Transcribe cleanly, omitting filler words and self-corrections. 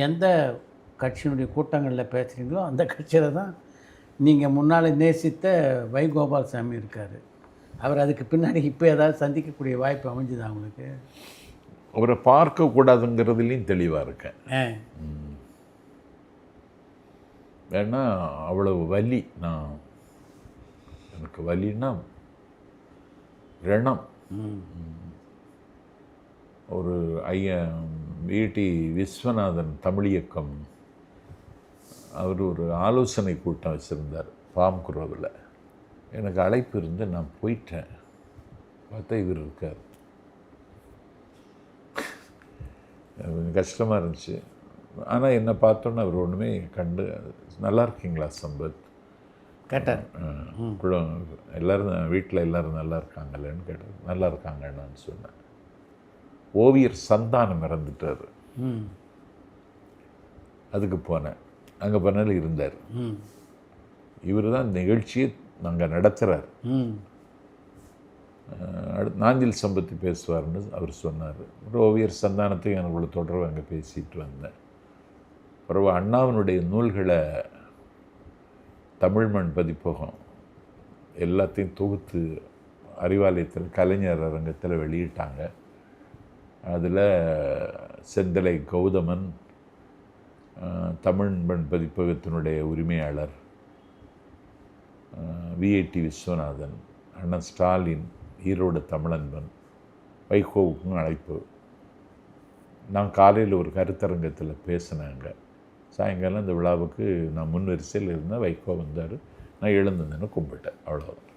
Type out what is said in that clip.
எந்த கட்சியினுடைய கூட்டங்களில் பேசுகிறீங்களோ அந்த கட்சியில் தான் நீங்கள் முன்னால் நேசித்த வைகோபால்சாமி இருக்கார். அவர் அதுக்கு பின்னாடி இப்போ ஏதாவது சந்திக்கக்கூடிய வாய்ப்பு அமைஞ்சுதா அவங்களுக்கு? அவரை பார்க்கக்கூடாதுங்கிறதுலையும் தெளிவாக இருக்கேன். ஏன்னா அவ்வளவு வலி. எனக்கு வலின்னா ரணம். ஒரு வி.டி. விஸ்வநாதன் தமிழ் இயக்கம் அவர் ஒரு ஆலோசனை கூட்டம் வச்சுருந்தார் பாம்குரோவில். எனக்கு அழைப்பு இருந்து நான் போயிட்டேன். பார்த்தா இவர் இருக்கார். கொஞ்சம் கஷ்டமாக இருந்துச்சு. ஆனால் என்னை பார்த்தோன்னே அவர் ஒன்றுமே கண்டு, நல்லா இருக்கீங்களா சம்பத் கேட்டார். கூட எல்லோரும் வீட்டில் எல்லோரும் நல்லா இருக்காங்கல்லன்னு கேட்டார். நல்லா இருக்காங்கன்னு சொன்னேன். ஓவியர் சந்தானம் இறந்துட்டார். அதுக்கு போனேன். அங்கே பண்ணாலும் இருந்தார். இவர் தான் நிகழ்ச்சியை நாங்கள் நடத்துகிறார். நாஞ்சில் சம்பத்தி பேசுவார்னு அவர் சொன்னார். ஒரு ஓவியர் சந்தானத்துக்கு எனக்குள்ள தொடர்பு அங்கே பேசிட்டு வந்தேன். பிறகு அண்ணாவினுடைய நூல்களை தமிழ்மண் பதிப்பகம் எல்லாத்தையும் தொகுத்து அறிவாலயத்தில் கலைஞர் அரங்கத்தில் வெளியிட்டாங்க. அதில் செந்தலை கௌதமன் தமிழ்மண் பதிப்பகத்தினுடைய உரிமையாளர், வி.டி. விஸ்வநாதன், அண்ணன் ஸ்டாலின், ஈரோடு தமிழன்பன், வைகோவுக்கும் அழைப்பு. நான் காலையில் ஒரு கருத்தரங்கத்தில் பேசினேங்க. சாயங்காலம் இந்த விழாவுக்கு நான் முன் வரிசையில் இருந்தேன். வைகோ வந்தார். நான் எழுந்ததுன்னு கும்பிட்டேன். அவ்வளோதான்.